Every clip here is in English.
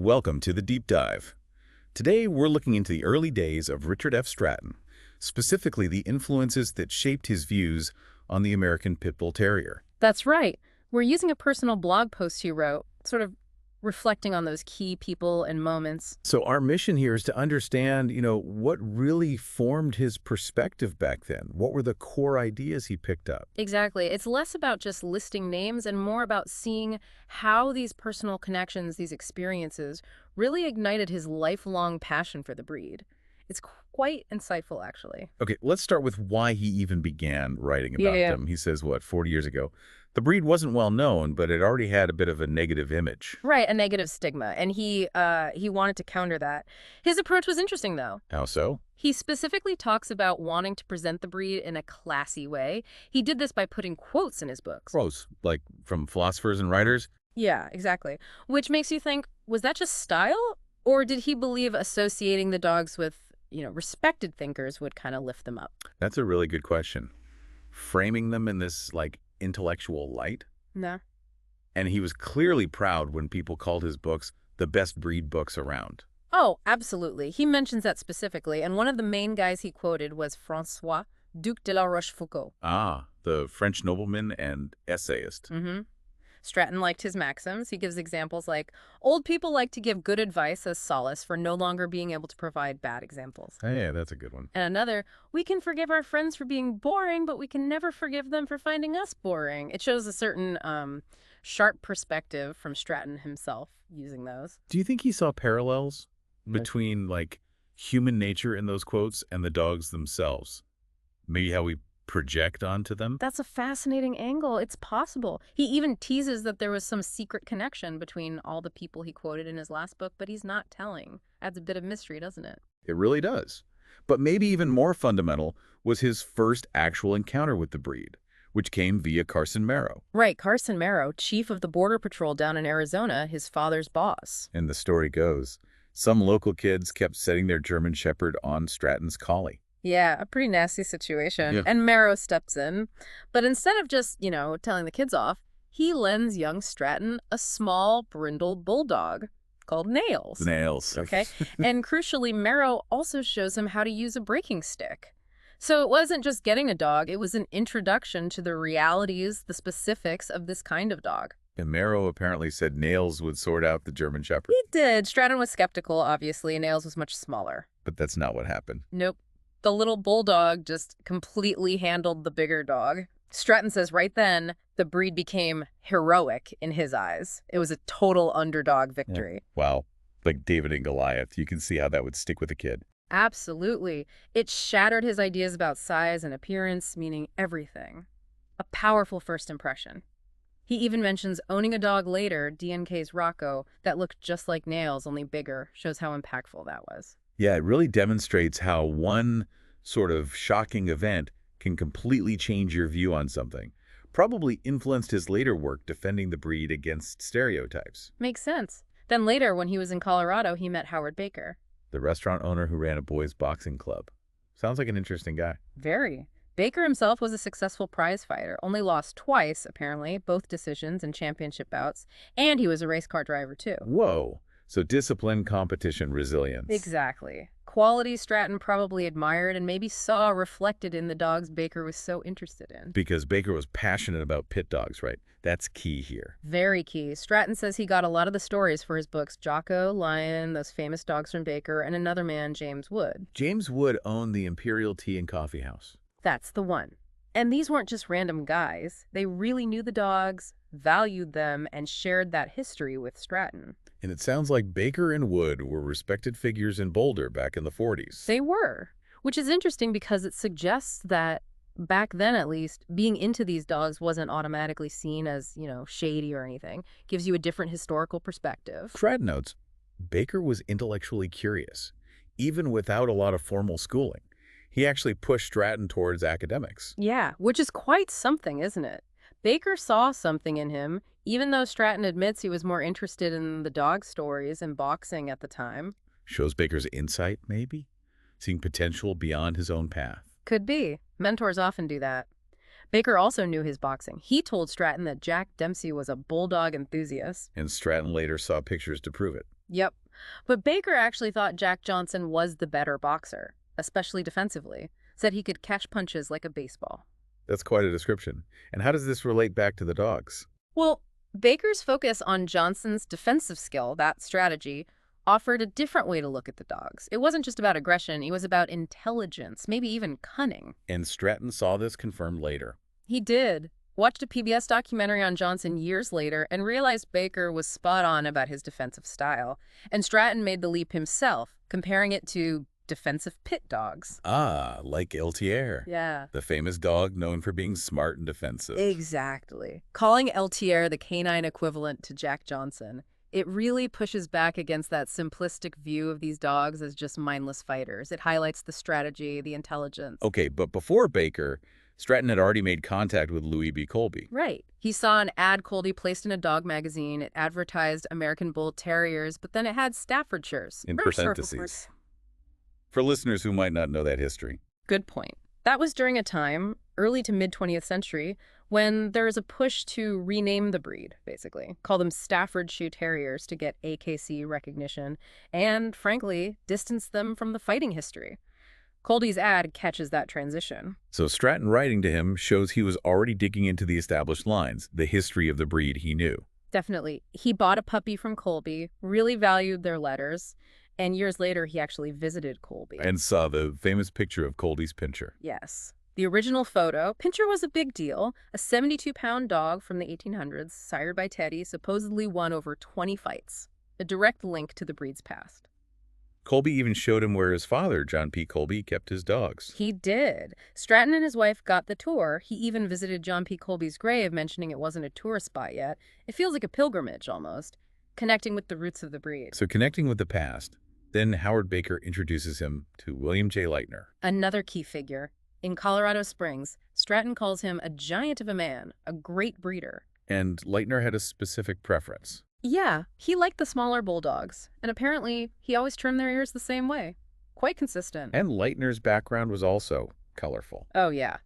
Welcome to the Deep Dive. Today, we're looking into the early days of Richard F. Stratton, specifically the influences that shaped his views on the American Pit Bull Terrier. That's right. We're using a personal blog post he wrote, sort of reflecting on those key people and moments. So our mission here is to understand, what really formed his perspective back then. What were the core ideas he picked up? Exactly. It's less about just listing names and more about seeing how these personal connections, these experiences, really ignited his lifelong passion for the breed. It's quite insightful, actually. Okay, let's start with why he even began writing about them. He says, 40 years ago? The breed wasn't well known, but it already had a bit of a negative image. Right, a negative stigma, and he wanted to counter that. His approach was interesting, though. How so? He specifically talks about wanting to present the breed in a classy way. He did this by putting quotes in his books. Quotes, like from philosophers and writers? Yeah, exactly. Which makes you think, was that just style? Or did he believe associating the dogs with, respected thinkers would kind of lift them up? That's a really good question. Framing them in this, intellectual light? No. And he was clearly proud when people called his books the best breed books around. Oh, absolutely. He mentions that specifically, and one of the main guys he quoted was François, Duc de la Rochefoucauld. Ah, the French nobleman and essayist. Mm-hmm. Stratton liked his maxims. He gives examples like, old people like to give good advice as solace for no longer being able to provide bad examples. Hey, yeah, that's a good one. And another, we can forgive our friends for being boring, but we can never forgive them for finding us boring. It shows a certain sharp perspective from Stratton himself using those. Do you think he saw parallels between, human nature in those quotes and the dogs themselves? Maybe how we project onto them? That's a fascinating angle. It's possible. He even teases that there was some secret connection between all the people he quoted in his last book, but he's not telling. Adds a bit of mystery, doesn't it? It really does. But maybe even more fundamental was his first actual encounter with the breed, which came via Carson Maro. Right, Carson Maro, chief of the Border Patrol down in Arizona, his father's boss. And the story goes, some local kids kept setting their German Shepherd on Stratton's collie. Yeah, a pretty nasty situation. Yeah. And Maro steps in. But instead of just, telling the kids off, he lends young Stratton a small brindle bulldog called Nails. Nails. Okay. And crucially, Maro also shows him how to use a breaking stick. So it wasn't just getting a dog, it was an introduction to the realities, the specifics of this kind of dog. And Maro apparently said Nails would sort out the German Shepherd. He did. Stratton was skeptical, obviously. Nails was much smaller. But that's not what happened. Nope. The little bulldog just completely handled the bigger dog. Stratton says right then, the breed became heroic in his eyes. It was a total underdog victory. Yeah. Wow. Like David and Goliath. You can see how that would stick with a kid. Absolutely. It shattered his ideas about size and appearance, meaning everything. A powerful first impression. He even mentions owning a dog later, DNK's Rocco, that looked just like Nails, only bigger. Shows how impactful that was. Yeah, it really demonstrates how one sort of shocking event can completely change your view on something. Probably influenced his later work defending the breed against stereotypes. Makes sense. Then later, when he was in Colorado, he met Howard Baker. The restaurant owner who ran a boys' boxing club. Sounds like an interesting guy. Very. Baker himself was a successful prize fighter, only lost twice, apparently, both decisions and championship bouts, and he was a race car driver, too. Whoa. So discipline, competition, resilience. Exactly. Qualities Stratton probably admired and maybe saw reflected in the dogs Baker was so interested in. Because Baker was passionate about pit dogs, right? That's key here. Very key. Stratton says he got a lot of the stories for his books, Jocko, Lion, those famous dogs from Baker, and another man, James Wood. James Wood owned the Imperial Tea and Coffee House. That's the one. And these weren't just random guys. They really knew the dogs, valued them, and shared that history with Stratton. And it sounds like Baker and Wood were respected figures in Boulder back in the 40s. They were, which is interesting because it suggests that back then, at least, being into these dogs wasn't automatically seen as, shady or anything. Gives you a different historical perspective. Stratton notes, Baker was intellectually curious, even without a lot of formal schooling. He actually pushed Stratton towards academics. Yeah, which is quite something, isn't it? Baker saw something in him, even though Stratton admits he was more interested in the dog stories and boxing at the time. Shows Baker's insight, maybe? Seeing potential beyond his own path. Could be. Mentors often do that. Baker also knew his boxing. He told Stratton that Jack Dempsey was a bulldog enthusiast. And Stratton later saw pictures to prove it. Yep. But Baker actually thought Jack Johnson was the better boxer, especially defensively. Said he could catch punches like a baseball. That's quite a description. And how does this relate back to the dogs? Well, Baker's focus on Johnson's defensive skill, that strategy, offered a different way to look at the dogs. It wasn't just about aggression, it was about intelligence, maybe even cunning. And Stratton saw this confirmed later. He did. Watched a PBS documentary on Johnson years later and realized Baker was spot on about his defensive style. And Stratton made the leap himself, comparing it to defensive pit dogs. Ah, like Eltier. Yeah. The famous dog known for being smart and defensive. Exactly. Calling Eltier the canine equivalent to Jack Johnson, it really pushes back against that simplistic view of these dogs as just mindless fighters. It highlights the strategy, the intelligence. Okay, but before Baker, Stratton had already made contact with Louis Colby. Right. He saw an ad Colby placed in a dog magazine. It advertised American Bull Terriers, but then it had Staffordshires. In parentheses. For listeners who might not know that history. Good point. That was during a time, early to mid-20th century, when there was a push to rename the breed, basically. Call them Staffordshire Terriers to get AKC recognition and, frankly, distance them from the fighting history. Colby's ad catches that transition. So Stratton writing to him shows he was already digging into the established lines, the history of the breed he knew. Definitely. He bought a puppy from Colby, really valued their letters, and years later he actually visited Colby. And saw the famous picture of Colby's Pinscher. Yes. The original photo, Pinscher was a big deal. A 72-pound dog from the 1800s, sired by Teddy, supposedly won over 20 fights. A direct link to the breed's past. Colby even showed him where his father, John P. Colby, kept his dogs. He did. Stratton and his wife got the tour. He even visited John P. Colby's grave, mentioning it wasn't a tourist spot yet. It feels like a pilgrimage, almost, connecting with the roots of the breed. So connecting with the past, then Howard Baker introduces him to William J. Lightner. Another key figure. In Colorado Springs, Stratton calls him a giant of a man, a great breeder. And Lightner had a specific preference. Yeah, he liked the smaller bulldogs, and apparently he always trimmed their ears the same way. Quite consistent. And Lightner's background was also colorful. Oh, yeah.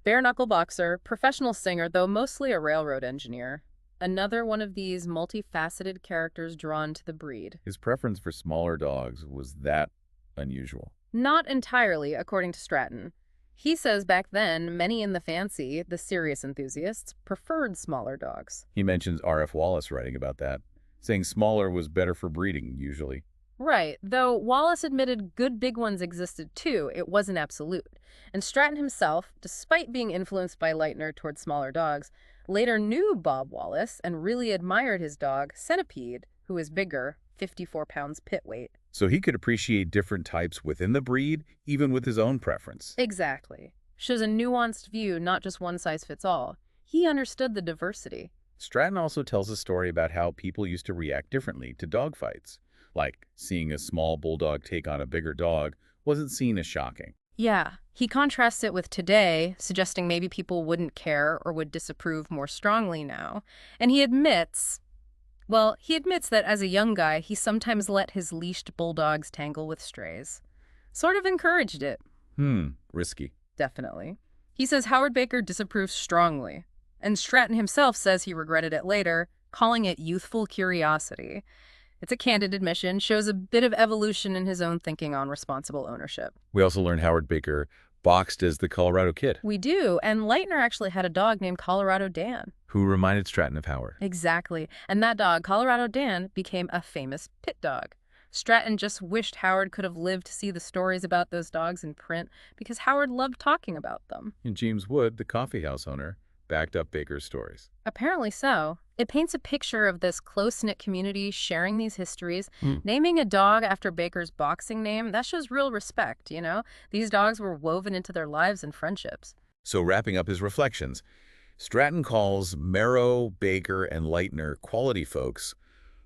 Bare-knuckle boxer, professional singer, though mostly a railroad engineer. Another one of these multifaceted characters drawn to the breed. His preference for smaller dogs was that unusual. Not entirely, according to Stratton. He says back then, many in the fancy, the serious enthusiasts, preferred smaller dogs. He mentions R.F. Wallace writing about that, saying smaller was better for breeding, usually. Right, though Wallace admitted good big ones existed too, it wasn't absolute. And Stratton himself, despite being influenced by Lightner toward smaller dogs, later knew Bob Wallace and really admired his dog, Centipede, who is bigger, 54 pounds pit weight. So he could appreciate different types within the breed, even with his own preference. Exactly. Shows a nuanced view, not just one size fits all. He understood the diversity. Stratton also tells a story about how people used to react differently to dog fights. Like, seeing a small bulldog take on a bigger dog wasn't seen as shocking. Yeah, he contrasts it with today, suggesting maybe people wouldn't care or would disapprove more strongly now. And he admits that as a young guy, he sometimes let his leashed bulldogs tangle with strays. Sort of encouraged it. Risky. Definitely. He says Howard Baker disapproves strongly. And Stratton himself says he regretted it later, calling it youthful curiosity. It's a candid admission, shows a bit of evolution in his own thinking on responsible ownership. We also learned Howard Baker boxed as the Colorado Kid. We do, and Lightner actually had a dog named Colorado Dan. Who reminded Stratton of Howard. Exactly, and that dog, Colorado Dan, became a famous pit dog. Stratton just wished Howard could have lived to see the stories about those dogs in print because Howard loved talking about them. And James Wood, the coffeehouse owner, backed up Baker's stories. Apparently so. It paints a picture of this close-knit community sharing these histories. Naming a dog after Baker's boxing name, that shows real respect, you know? These dogs were woven into their lives and friendships. So wrapping up his reflections, Stratton calls Maro, Baker, and Lightner quality folks,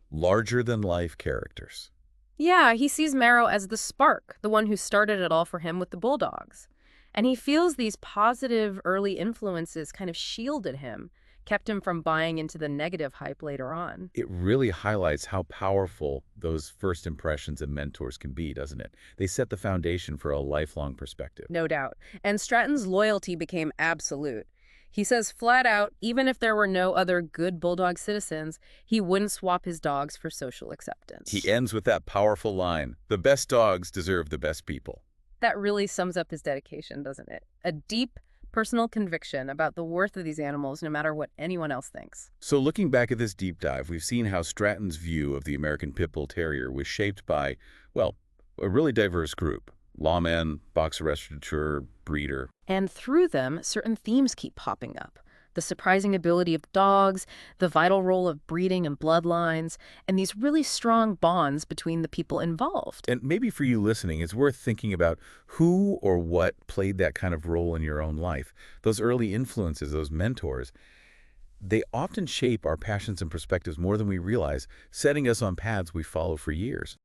larger-than-life characters. Yeah, he sees Maro as the spark, the one who started it all for him with the bulldogs. And he feels these positive early influences kind of shielded him, kept him from buying into the negative hype later on. It really highlights how powerful those first impressions and mentors can be, doesn't it? They set the foundation for a lifelong perspective. No doubt. And Stratton's loyalty became absolute. He says flat out, even if there were no other good bulldog citizens, he wouldn't swap his dogs for social acceptance. He ends with that powerful line, "The best dogs deserve the best people." That really sums up his dedication, doesn't it? A deep, personal conviction about the worth of these animals no matter what anyone else thinks. So looking back at this deep dive, we've seen how Stratton's view of the American Pit Bull Terrier was shaped by, well, a really diverse group. Lawman, boxer restaurateur, breeder. And through them, certain themes keep popping up. The surprising ability of dogs, the vital role of breeding and bloodlines, and these really strong bonds between the people involved. And maybe for you listening, it's worth thinking about who or what played that kind of role in your own life. Those early influences, those mentors, they often shape our passions and perspectives more than we realize, setting us on paths we follow for years.